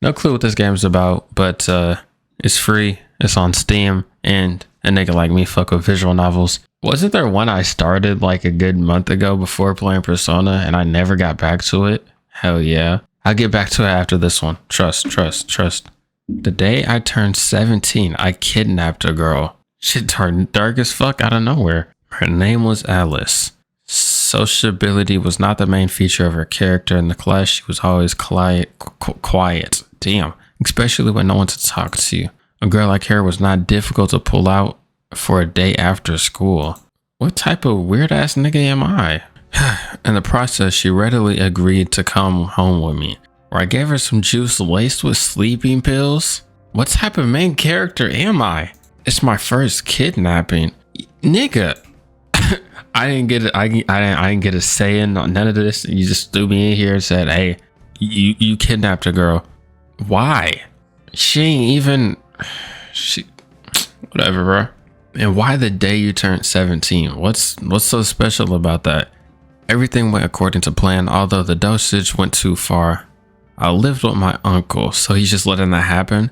No clue what this game's about, but it's free. It's on Steam, and a nigga like me fuck with visual novels. Wasn't there one I started like a good month ago before playing Persona, and I never got back to it? Hell yeah. I'll get back to it after this one. Trust. The day I turned 17, I kidnapped a girl. Shit turned dark as fuck out of nowhere. Her name was Alice. Sociability was not the main feature of her character in the class. She was always quiet. Damn. Especially when no one to talk to. A girl like her was not difficult to pull out for a day after school. What type of weird ass nigga am I? In the process, she readily agreed to come home with me, where I gave her some juice laced with sleeping pills. What type of main character am I? It's my first kidnapping. Nigga. I didn't get a say in none of this. You just threw me in here and said, hey, you kidnapped a girl. Why? She ain't even whatever, bro. And why the day you turned 17? What's so special about that? Everything went according to plan, although the dosage went too far. I lived with my uncle, so he's just letting that happen.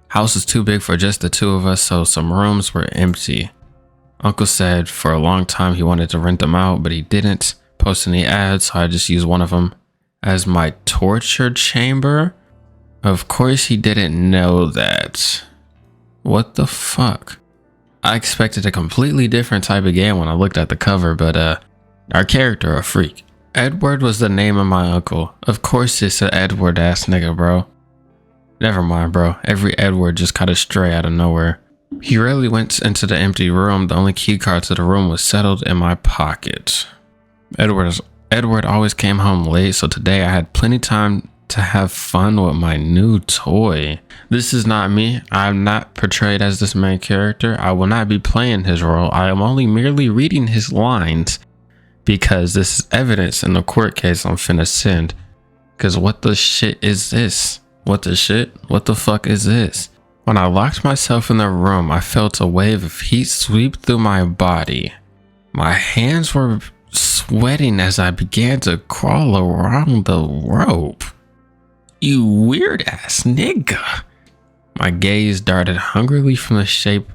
House is too big for just the two of us, so some rooms were empty. Uncle said for a long time he wanted to rent them out, but he didn't post any ads, so I just used one of them as my torture chamber. Of course he didn't know that. What the fuck? I expected a completely different type of game when I looked at the cover, but our character a freak. Edward was the name of my uncle. Of course it's an Edward ass nigga, bro. Never mind, bro. Every Edward just caught a stray out of nowhere. He rarely went into the empty room. The only key card to the room was settled in my pocket. Edward always came home late, so today I had plenty time to have fun with my new toy. This is not me. I'm not portrayed as this main character. I will not be playing his role. I am only merely reading his lines because this is evidence in the court case I'm finna send. Cause what the shit is this? What the shit? What the fuck is this? When I locked myself in the room, I felt a wave of heat sweep through my body. My hands were sweating as I began to crawl around the rope. You weird ass nigga. My gaze darted hungrily from the shape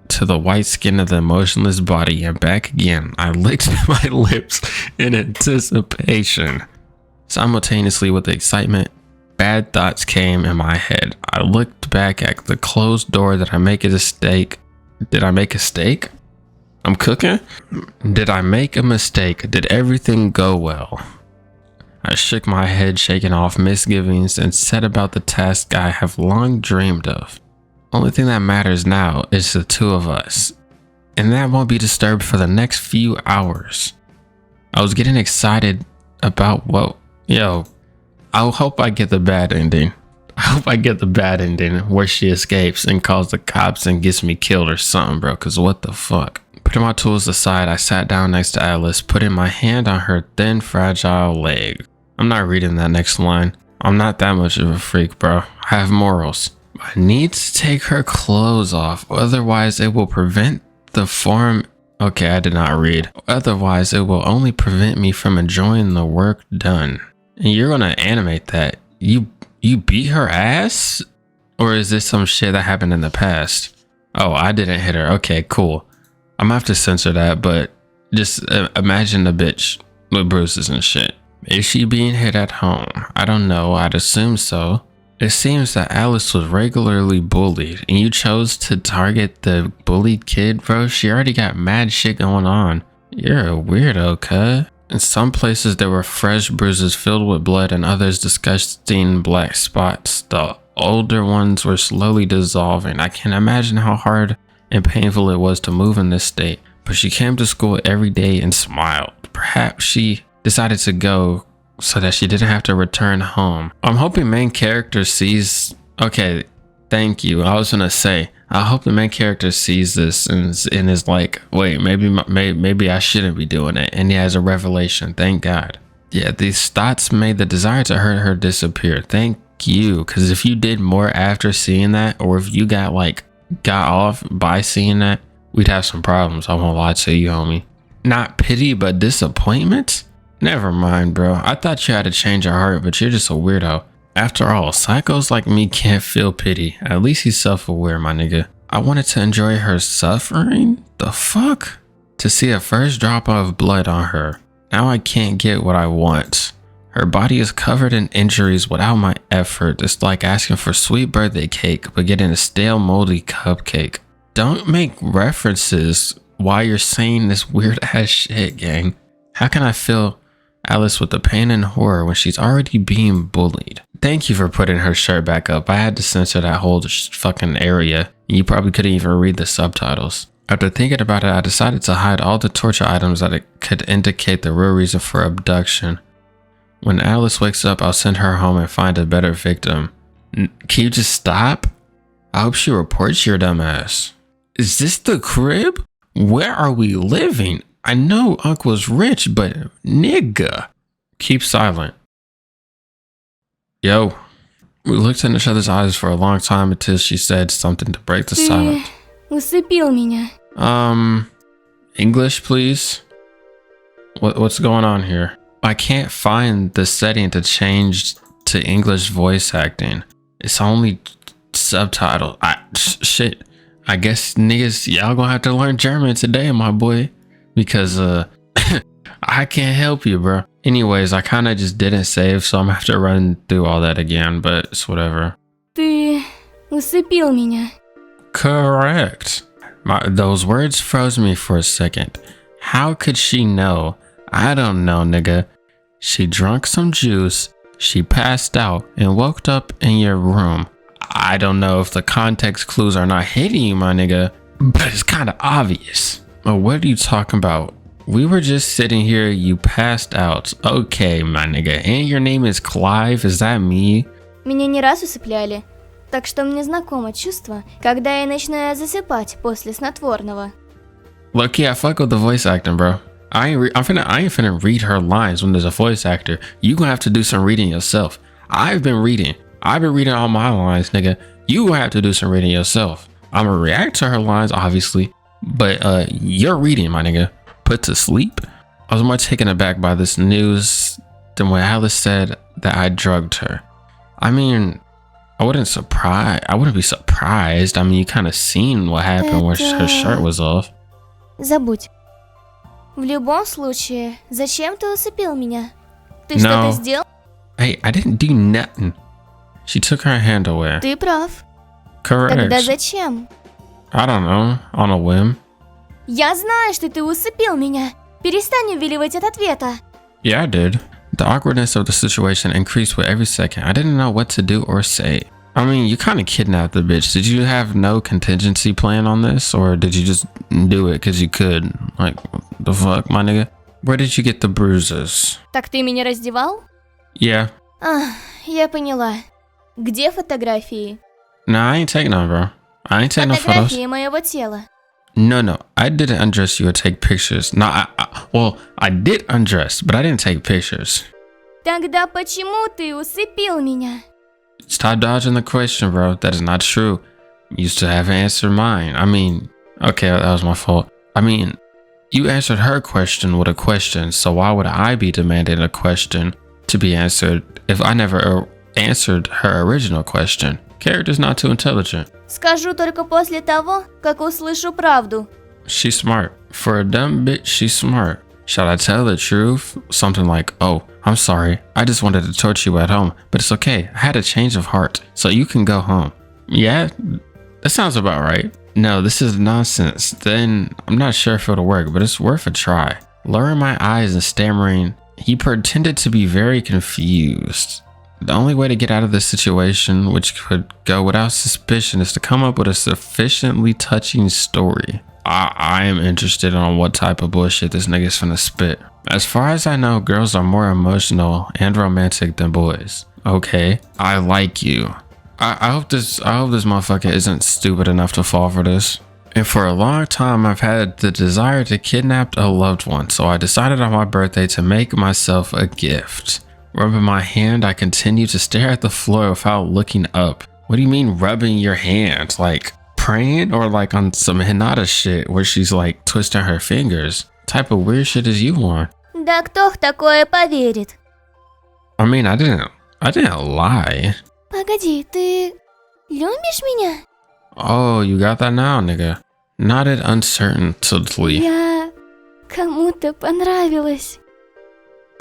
to the white skin of the emotionless body and back again. I licked my lips in anticipation. Simultaneously with the excitement, bad thoughts came in my head. I looked back at the closed door. Did I make a mistake? Did I make a steak? I'm cooking? Did I make a mistake? Did everything go well? I shook my head, shaking off misgivings, and set about the task I have long dreamed of. Only thing that matters now is the two of us, and that won't be disturbed for the next few hours. I was getting excited about I hope I get the bad ending. I hope I get the bad ending where she escapes and calls the cops and gets me killed or something, bro, because what the fuck? Putting my tools aside, I sat down next to Alice, putting my hand on her thin, fragile leg. I'm not reading that next line. I'm not that much of a freak, bro. I have morals. I need to take her clothes off, otherwise it will prevent the form. Okay, I did not read. Otherwise, it will only prevent me from enjoying the work done. And you're gonna animate that. You beat her ass? Or is this some shit that happened in the past? Oh, I didn't hit her. Okay, cool. I'm gonna have to censor that, but just imagine the bitch with bruises and shit. Is she being hit at home? I don't know. I'd assume so. It seems that Alice was regularly bullied, and you chose to target the bullied kid, bro. She already got mad shit going on. You're a weirdo, cuh. In some places, there were fresh bruises filled with blood, and others disgusting black spots. The older ones were slowly dissolving. I can't imagine how hard and painful it was to move in this state. But she came to school every day and smiled. Perhaps she decided to go so that she didn't have to return home. I'm hoping main character sees. Okay, thank you. I was gonna say, I hope the main character sees this and is like, wait, maybe I shouldn't be doing it. And he has a revelation. Thank God. Yeah, these thoughts made the desire to hurt her disappear. Thank you. Because if you did more after seeing that, or if you got off by seeing that, we'd have some problems. I won't lie to you, homie. Not pity, but disappointment? Never mind, bro. I thought you had to change your heart, but you're just a weirdo. After all, psychos like me can't feel pity. At least he's self-aware, my nigga. I wanted to enjoy her suffering? The fuck? To see a first drop of blood on her. Now I can't get what I want. Her body is covered in injuries without my effort. It's like asking for sweet birthday cake, but getting a stale moldy cupcake. Don't make references while you're saying this weird ass shit, gang. How can I feel Alice with the pain and horror when she's already being bullied? Thank you for putting her shirt back up. I had to censor that whole fucking area. You probably couldn't even read the subtitles. After thinking about it, I decided to hide all the torture items that could indicate the real reason for abduction. When Alice wakes up, I'll send her home and find a better victim. Can you just stop? I hope she reports your dumb ass. Is this the crib? Where are we living? I know Uncle's rich, but nigga. Keep silent. Yo. We looked in each other's eyes for a long time until she said something to break the silence. Усыпил меня. English, please? What's going on here? I can't find the setting to change to English voice acting. It's only subtitle. Shit. I guess niggas, y'all gonna have to learn German today, my boy. Because, I can't help you, bro. Anyways, I kinda just didn't save, so I'm gonna have to run through all that again, but it's whatever. Ты усыпил меня. Correct. Those words froze me for a second. How could she know? I don't know, nigga. She drank some juice, she passed out, and woke up in your room. I don't know if the context clues are not hitting you, my nigga, but it's kinda obvious. What are you talking about? We were just sitting here, you passed out. Okay, my nigga. And your name is Clive, is that me? Меня не раз усыпляли, так что мне знакомо чувство, когда я начинаю засыпать после снотворного. Look, yeah, I fuck with the voice acting, bro. I ain't finna read her lines when there's a voice actor. You gonna have to do some reading yourself. I've been reading all my lines, nigga. You gonna have to do some reading yourself. I'm gonna react to her lines, obviously, but you're reading, my nigga. Put to sleep? I was more taken aback by this news than when Alice said that I drugged her. I mean, I wouldn't be surprised. I mean, you kind of seen what happened when her shirt was off. Забудь. В любом случае, зачем ты усыпил меня? Ты что-то сделал? Hey, I didn't do nothing. She took her hand away. Ты прав. Correct. Тогда зачем? I don't know, on a whim. Я знаю, что ты усыпил меня. Перестань увиливать от ответа. Yeah, I did. The awkwardness of the situation increased with every second. I didn't know what to do or say. I mean, you kind of kidnapped the bitch. Did you have no contingency plan on this? Or did you just do it because you could? Like, what the fuck, my nigga? Where did you get the bruises? Так ты меня раздевал? Yeah. Я поняла. Где фотографии? Nah, I ain't taking none, bro. I ain't taking no photos. Фотографии моего тела. No. I didn't undress you or take pictures. No, I did undress, but I didn't take pictures. Тогда почему ты усыпил меня? Stop dodging the question, bro. That is not true. You still haven't answered mine. I mean, okay, that was my fault. I mean, you answered her question with a question, so why would I be demanding a question to be answered if I never answered her original question? Character's not too intelligent. Скажу только после того, как услышу правду. She's smart. For a dumb bitch, she's smart. Should I tell the truth? Something like, oh, I'm sorry. I just wanted to torture you at home, but it's okay. I had a change of heart, so you can go home. Yeah, that sounds about right. No, this is nonsense. Then I'm not sure if it'll work, but it's worth a try. Lowering my eyes and stammering, he pretended to be very confused. The only way to get out of this situation, which could go without suspicion, is to come up with a sufficiently touching story. I am interested on what type of bullshit this nigga's finna spit. As far as I know, girls are more emotional and romantic than boys. Okay, I like you. I hope this motherfucker isn't stupid enough to fall for this. And for a long time, I've had the desire to kidnap a loved one, so I decided on my birthday to make myself a gift. Rubbing my hand, I continue to stare at the floor without looking up. What do you mean rubbing your hand? Like praying or like on some Hinata shit where she's like twisting her fingers? What type of weird shit is you on? Да кто в такое поверит? I mean, I I didn't lie. Погоди, ты любишь меня? Oh, you got that now, nigga. Nodded uncertainly. Я кому-то понравилась.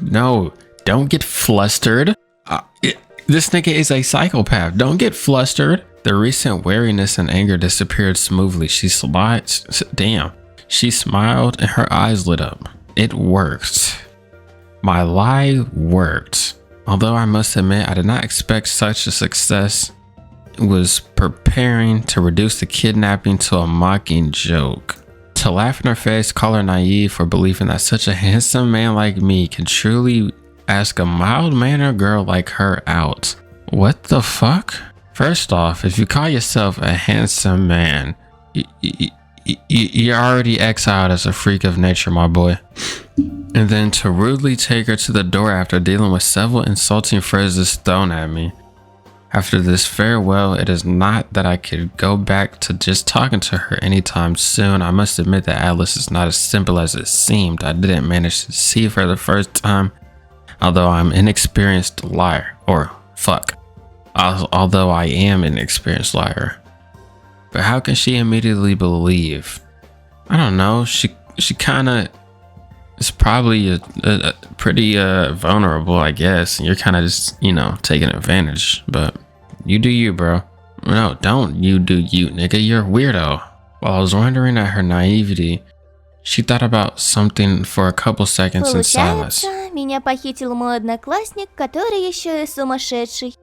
No, don't get flustered. This nigga is a psychopath. Don't get flustered. The recent wariness and anger disappeared smoothly. She smiled and her eyes lit up. It worked. My lie worked. Although I must admit, I did not expect such a success. It was preparing to reduce the kidnapping to a mocking joke. To laugh in her face, call her naive for believing that such a handsome man like me can truly ask a mild-mannered girl like her out. What the fuck? First off, if you call yourself a handsome man, you're already exiled as a freak of nature, my boy. And then to rudely take her to the door after dealing with several insulting phrases thrown at me. After this farewell, it is not that I could go back to just talking to her anytime soon. I must admit that Alice is not as simple as it seemed. I didn't manage to deceive her the first time, although I'm an inexperienced liar. Although I am an experienced liar. But how can she immediately believe? I don't know. She kind of is probably a pretty vulnerable, I guess. You're kind of just, taking advantage. But you do you, bro. No, don't you do you, nigga. You're a weirdo. While I was wondering at her naivety, she thought about something for a couple seconds in silence. Получается, меня похитил мой одноклассник, который еще и сумасшедший.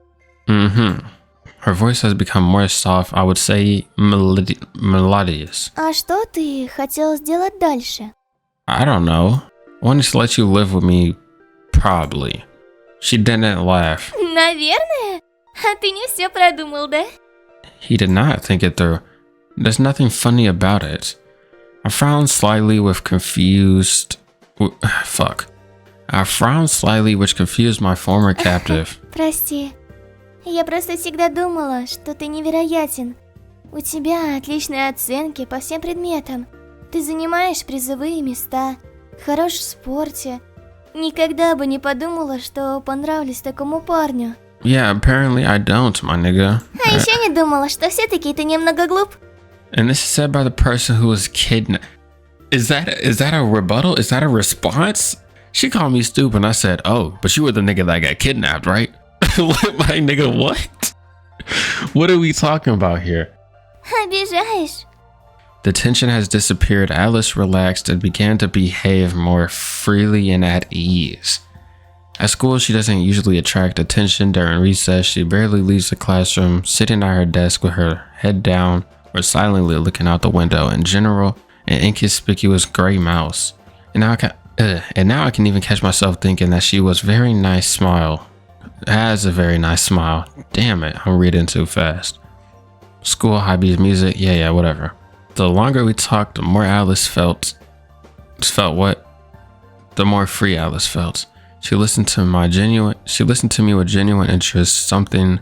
Her voice has become more soft, I would say melodious. А что ты хотел сделать дальше? I don't know. I wanted to let you live with me, probably. She didn't laugh. Наверное? А ты не все продумал, да? He did not think it through. There's nothing funny about it. I frowned slightly, which confused my former captive. Прости. Я просто всегда думала, что ты невероятен. У тебя отличные оценки по всем предметам. Ты занимаешь призовые места, хорош в спорте. Никогда бы не подумала, что понравлюсь такому парню. Yeah, apparently I don't, my nigga. А еще не думала, что все-таки ты немного глуп. And this is said by the person who was kidnapped. Is that a rebuttal? Is that a response? She called me stupid and I said, oh, but you were the nigga that got kidnapped, right? My nigga, what? What are we talking about here? Обижаешь. The tension has disappeared. Alice relaxed and began to behave more freely and at ease. At school, she doesn't usually attract attention. During recess, she barely leaves the classroom, sitting at her desk with her head down or silently looking out the window. In general, an inconspicuous gray mouse. And now I can even catch myself thinking that she was very nice smile. Has a very nice smile. Damn it, I'm reading too fast. School, hobbies, music, yeah, whatever. The longer we talked, the more Alice felt what? The more free Alice felt. She listened to me with genuine interest, sometimes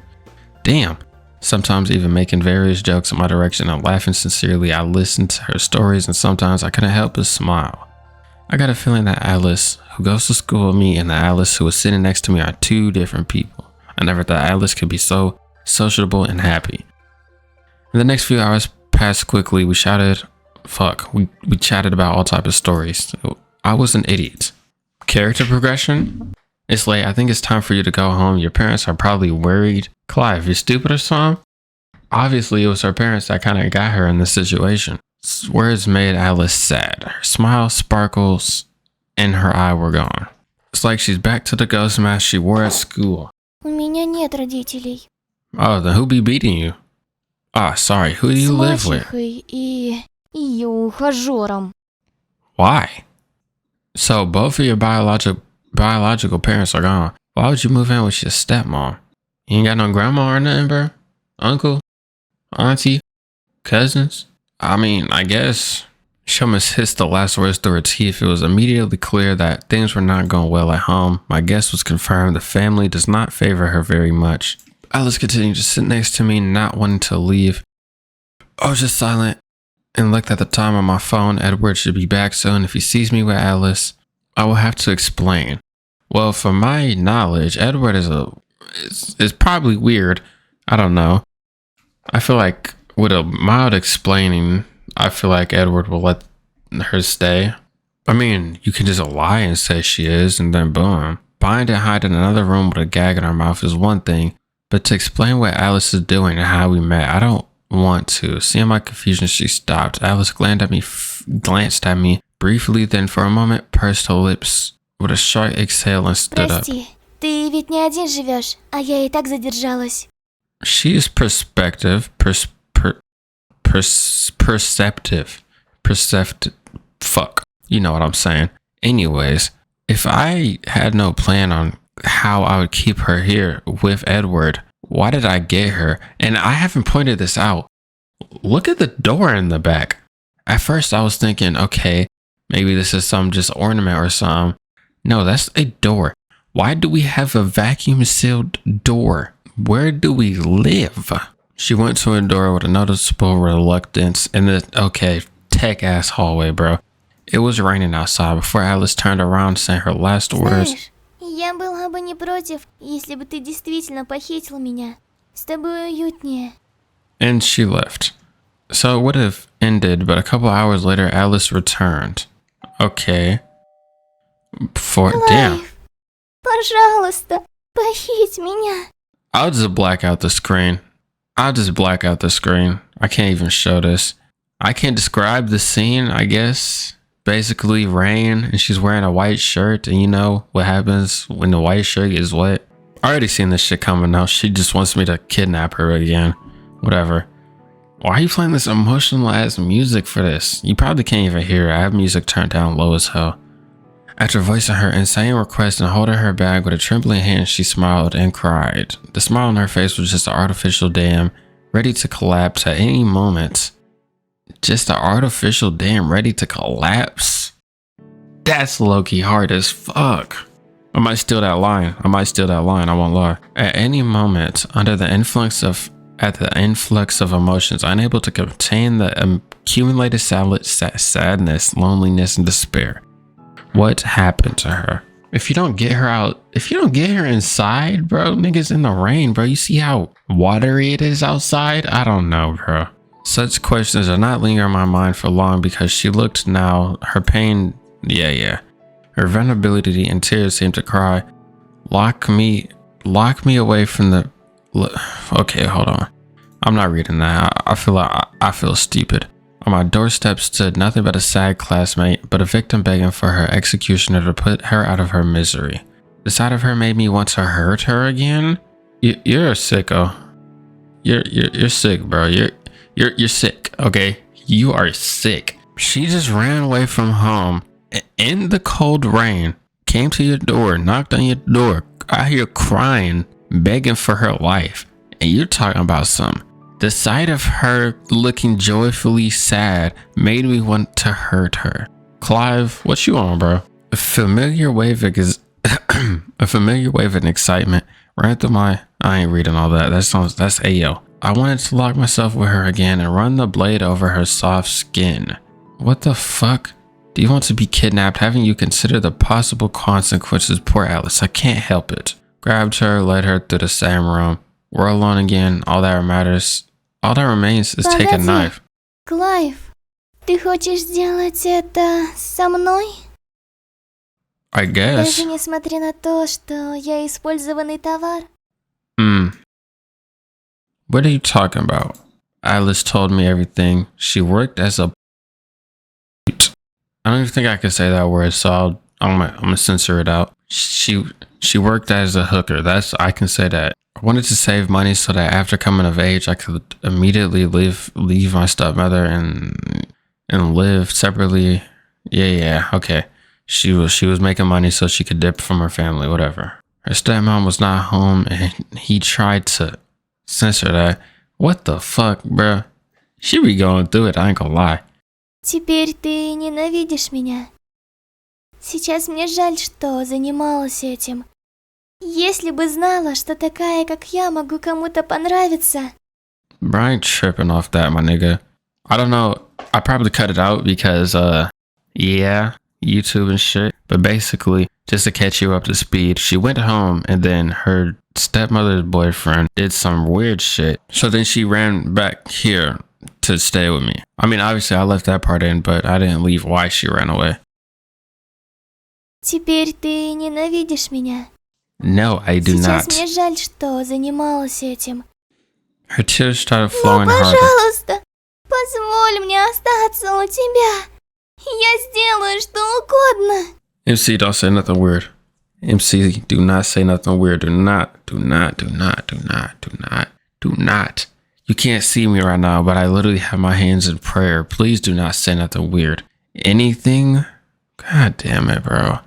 even making various jokes in my direction and laughing sincerely. I listened to her stories and sometimes I couldn't help but smile. I got a feeling that Alice, who goes to school with me, and the Alice who was sitting next to me are two different people. I never thought Alice could be so sociable and happy. In the next few hours passed quickly. We chatted about all types of stories. I was an idiot. Character progression? It's late. I think it's time for you to go home. Your parents are probably worried. Clive, you're stupid or something? Obviously, it was her parents that kind of got her in this situation. Words made Alice sad. Her smile sparkles and her eye were gone. It's like she's back to the ghost mask she wore at school. У меня нет родителей. Oh, then who be beating you? Ah, sorry, who do you live with? С мачехой и ее ухажером. Why? So both of your biological parents are gone. Why would you move in with your stepmom? You ain't got no grandma or nothing, bro? Uncle? Auntie? Cousins? I mean, I guess. She almost hissed the last words through her teeth. It was immediately clear that things were not going well at home. My guess was confirmed. The family does not favor her very much. Alice continued to sit next to me, not wanting to leave. I was just silent and looked at the time on my phone. Edward should be back soon. If he sees me with Alice, I will have to explain. Well, from my knowledge, Edward is a it's probably weird. I don't know. I feel like with a mild explaining, I feel like Edward will let her stay. I mean, you can just lie and say she is, and then boom. Bind and hide in another room with a gag in her mouth is one thing, but to explain what Alice is doing and how we met, I don't want to. Seeing my confusion, she stopped. Alice glanced at me briefly, then for a moment pursed her lips with a short exhale and stood up. Прости, ты ведь не один живешь, а я и так задержалась. She is perceptive. Fuck. You know what I'm saying. Anyways, if I had no plan on how I would keep her here with Edward, why did I get her? And I haven't pointed this out. Look at the door in the back. At first I was thinking, okay, maybe this is some just ornament or something. No, that's a door. Why do we have a vacuum sealed door? Where do we live? She went to a door with a noticeable reluctance in the, okay, tech ass hallway, bro. It was raining outside before Alice turned around saying her last words. Знаешь, я была бы не против, если бы ты действительно похитил меня. С тобой уютнее. And she left. So it would have ended, but a couple hours later, Alice returned. Okay. Damn. Пожалуйста, похить меня. I'll just black out the screen. I can't even show this. I can't describe the scene, I guess. Basically rain and she's wearing a white shirt, and you know what happens when the white shirt is wet. I already seen this shit coming out. She just wants me to kidnap her again. Whatever. Why are you playing this emotional ass music for this? You probably can't even hear it. I have music turned down low as hell. After voicing her insane request and holding her bag with a trembling hand, she smiled and cried. The smile on her face was just an artificial dam, ready to collapse at any moment. Just an artificial dam ready to collapse? That's low-key hard as fuck. I might steal that line. I won't lie. At any moment, under the influx of emotions, unable to contain the accumulated sadness, loneliness, and despair. What happened to her? If you don't get her inside, bro, niggas in the rain, bro, you see how watery it is outside? I don't know, bro. Such questions are not lingering in my mind for long because she looked now, her pain, her vulnerability and tears seemed to cry, lock me away from the, okay, hold on. I'm not reading that. I feel stupid. On my doorstep stood nothing but a sad classmate, but a victim begging for her executioner to put her out of her misery. The sight of her made me want to hurt her again. You're a sicko. You're sick, bro. You're sick, okay? You are sick. She just ran away from home in the cold rain, came to your door, knocked on your door, out here crying, begging for her life. And you're talking about something. The sight of her looking joyfully sad made me want to hurt her. Clive, what you on, bro? A familiar wave of excitement ran through my, I ain't reading all that. That's Ayo. I wanted to lock myself with her again and run the blade over her soft skin. What the fuck? Do you want to be kidnapped? Haven't you considered the possible consequences? Poor Alice, I can't help it. Grabbed her, led her through the same room. We're alone again. All that remains is take a knife. Клайв, ты хочешь сделать это со мной? I guess. Даже несмотря на то, что я использованный товар? What are you talking about? Alice told me everything. She worked as a... I don't even think I can say that word, so I'm gonna censor it out. She worked as a hooker. I can say that. I wanted to save money so that after coming of age, I could immediately leave my stepmother and live separately. Yeah, okay. She was making money so she could dip from her family, whatever. Her stepmom was not home, and he tried to censor that. What the fuck, bruh? She be going through it, I ain't gonna lie. Теперь ты ненавидишь меня. Сейчас мне жаль, что занималась этим. Если бы знала, что такая, как я, могу кому-то понравиться. Brian tripping off that, my nigga. I don't know. I probably cut it out because, yeah, YouTube and shit. But basically, just to catch you up to speed, she went home and then her stepmother's boyfriend did some weird shit. So then she ran back here to stay with me. I mean, obviously I left that part in, but I didn't leave why she ran away. Теперь ты ненавидишь меня. No, I do Сейчас not. мне жаль, что занималась этим. Her tears started Но, flowing harder. пожалуйста, позволь мне остаться у тебя. Я сделаю что угодно. MC, don't say nothing weird. MC, do not say nothing weird. Do not. You can't see me right now, but I literally have my hands in prayer. Please do not say nothing weird. Anything? God damn it, bro.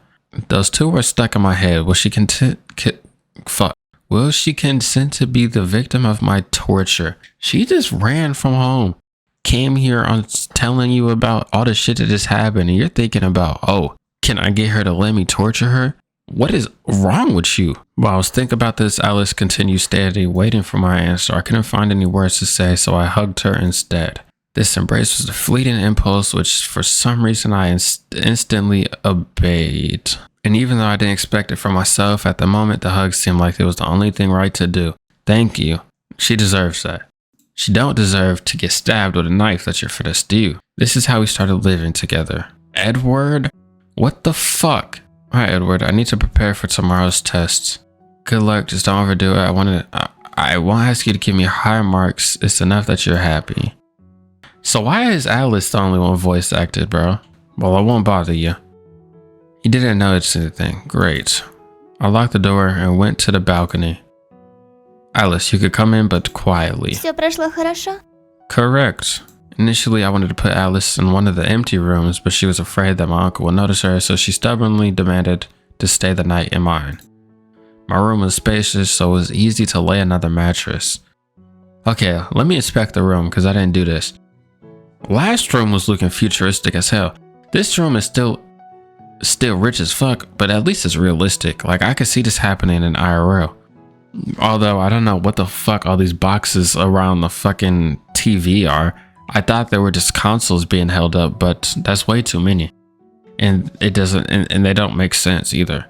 Those two were stuck in my head. Will she Will she consent to be the victim of my torture? She just ran from home. Came here on telling you about all the shit that just happened, and you're thinking about, oh, can I get her to let me torture her? What is wrong with you? While I was thinking about this, Alice continued standing, waiting for my answer. I couldn't find any words to say, so I hugged her instead. This embrace was a fleeting impulse, which for some reason I instantly obeyed. And even though I didn't expect it from myself, at the moment the hug seemed like it was the only thing right to do. Thank you. She deserves that. She don't deserve to get stabbed with a knife that you're finna steal. This is how we started living together. Edward? What the fuck? Alright, Edward, I need to prepare for tomorrow's tests. Good luck, just don't overdo it. I won't ask you to give me high marks. It's enough that you're happy. So why is Alice the only one voice acted, bro? Well, I won't bother you. You didn't notice anything. Great. I locked the door and went to the balcony. Alice, you could come in, but quietly. Все прошло хорошо? Correct. Initially, I wanted to put Alice in one of the empty rooms, but she was afraid that my uncle would notice her, so she stubbornly demanded to stay the night in mine. My room was spacious, so it was easy to lay another mattress. Okay, let me inspect the room, because I didn't do this. Last room was looking futuristic as hell. This room is still rich as fuck, but at least it's realistic. Like, I could see this happening in IRL. Although, I don't know what the fuck all these boxes around the fucking TV are. I thought they were just consoles being held up, but that's way too many. And it doesn't, and they don't make sense either.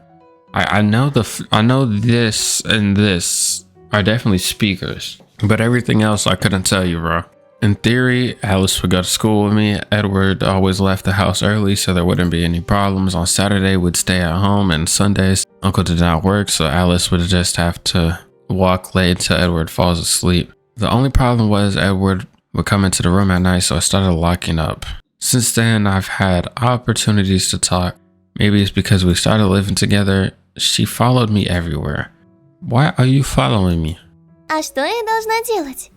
I know this and this are definitely speakers, but everything else I couldn't tell you, bro. In theory, Alice would go to school with me. Edward always left the house early, so there wouldn't be any problems. On Saturday, we'd stay at home, and Sundays, Uncle did not work, so Alice would just have to walk late until Edward falls asleep. The only problem was Edward would come into the room at night, so I started locking up. Since then, I've had opportunities to talk. Maybe it's because we started living together. She followed me everywhere. Why are you following me? А что я должна делать?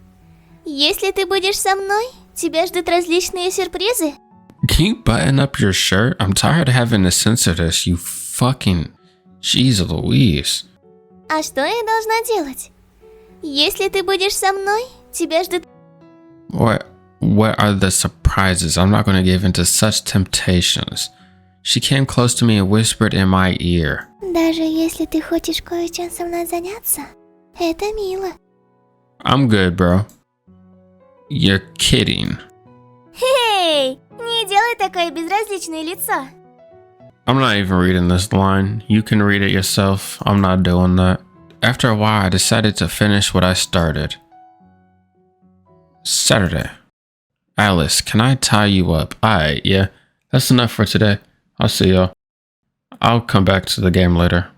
Если ты будешь со мной, тебя ждут различные сюрпризы. Can you button up your shirt? I'm tired of having to censor this, you fucking... Jeez Louise. А что я должна делать? Если ты будешь со мной, тебя ждут... What are the surprises? I'm not going to give into such temptations. She came close to me and whispered in my ear. Даже если ты хочешь кое-чем со мной заняться, это мило. I'm good, bro. You're kidding. Hey, не делай такое безразличное лицо. I'm not even reading this line. You can read it yourself. I'm not doing that. After a while, I decided to finish what I started. Saturday. Alice, can I tie you up? Alright, yeah. That's enough for today. I'll see y'all. I'll come back to the game later.